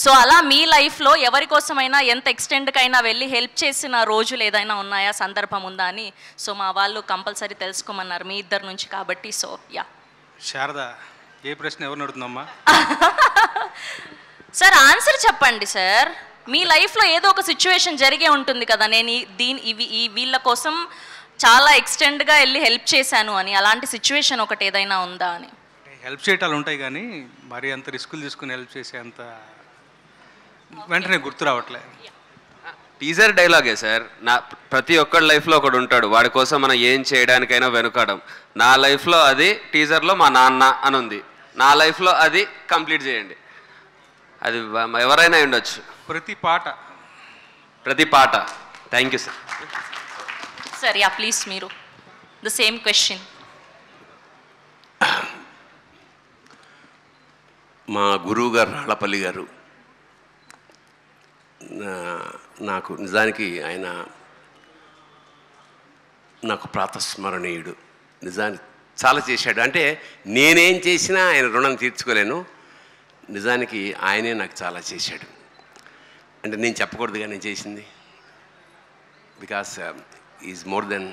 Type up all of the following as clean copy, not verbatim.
So అలా మీ లైఫ్లో ఎవరి కోసమైనా ఎంత ఎక్స్టెండ్కైనా వెళ్ళి హెల్ప్ చేసిన రోజులు ఏదైనా ఉన్నాయా, సందర్భం ఉందా అని సో మా వాళ్ళు కంపల్సరీ తెలుసుకోమన్నారు మీ ఇద్దరు నుంచి కాబట్టి. సో యా శారద, ఏ ప్రశ్న ఎవరు నడుతుందమ్మా? సార్ ఆన్సర్ చెప్పండి సార్. మీ లైఫ్లో ఏదో ఒక సిచ్యువేషన్ జరిగే ఉంటుంది కదా, నేను వీళ్ళ కోసం చాలా ఎక్స్టెండ్గా వెళ్ళి హెల్ప్ చేశాను అని, అలాంటి సిచ్యువేషన్ ఒకటి ఏదైనా ఉందా అని. హెల్ప్ చేయటాలు ఉంటాయి కానీ మరి అంత రిస్కులు తీసుకుని హెల్ప్ చేసే అంత వెంటనే గుర్తు రావట్లే. టీజర్ డైలాగే సార్, నా ప్రతి ఒక్కడి లైఫ్లో ఒకడు ఉంటాడు, వాడి కోసం మనం ఏం చేయడానికైనా వెనుకడం. నా లైఫ్లో అది టీజర్లో మా నాన్న అని ఉంది, నా లైఫ్లో అది కంప్లీట్ చేయండి. అది ఎవరైనా ఉండొచ్చు. ప్రతి పాట. Thank you sir. Sir yeah please మీరు ద సేమ్ క్వశ్చన్. మా గురువు గారు రాళ్ళపల్లి గారు నాకు నిజానికి ఆయన నాకు ప్రాతస్మరణీయుడు. నిజానికి చాలా చేశాడు. అంటే నేనేం చేసినా ఆయన రుణం తీర్చుకోలేను. నిజానికి ఆయనే నాకు చాలా చేశాడు. అంటే నేను చెప్పకూడదుగా నేను చేసింది, because is more than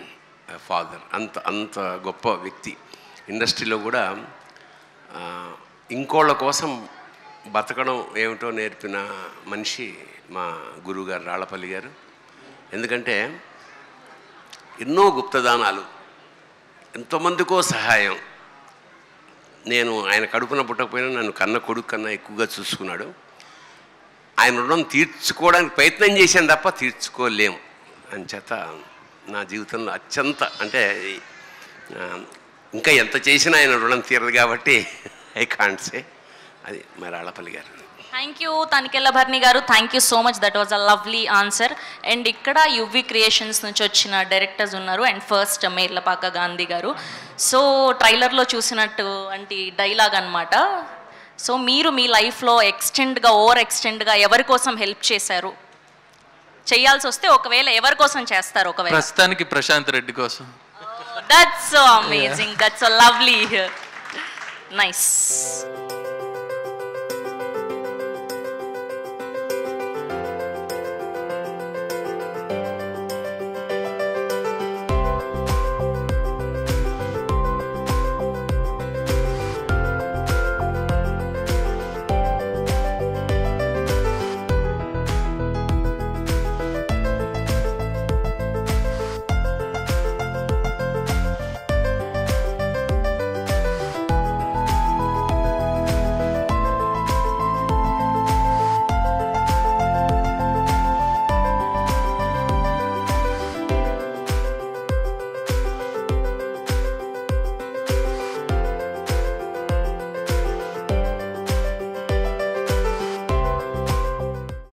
father. అంత గొప్ప వ్యక్తి. ఇండస్ట్రీలో కూడా ఇంకోళ్ళ కోసం బతకడం ఏమిటో నేర్పిన మనిషి మా గురువుగారు రాళ్ళపల్లి గారు. ఎందుకంటే ఎన్నో గుప్తదానాలు, ఎంతోమందికో సహాయం. నేను ఆయన కడుపున పుట్టకపోయినా నన్ను కన్న కొడుకు కన్నా ఎక్కువగా చూసుకున్నాడు. ఆయన రుణం తీర్చుకోవడానికి ప్రయత్నం చేశాను తప్ప తీర్చుకోలేము. అంచేత నా జీవితంలో అత్యంత అంటే ఇంకా ఎంత చేసినా ఆయన రుణం తీరదు కాబట్టి ఐ కాంట్ సే. అది మరి రాళ్ళపల్లి గారు. Thank you Tanikella Bharani garu, thank you so much. That was a lovely answer. And ఇక్కడ యువి క్రియేషన్స్ నుంచి వచ్చిన డైరెక్టర్స్ ఉన్నారు. అండ్ ఫస్ట్ మేర్లపాక గాంధీ గారు. సో ట్రైలర్లో చూసినట్టు అంటే డైలాగ్ అనమాట. సో మీరు మీ లైఫ్లో ఓవర్ ఎక్స్టెండ్గా ఎవరి కోసం హెల్ప్ చేశారు, చేయాల్సి వస్తే ఒకవేళ ఎవరి కోసం చేస్తారు? ఒకవేళ ప్రస్తుతానికి ప్రశాంత్ రెడ్డి కోసం. That's so amazing, that's so lovely, nice.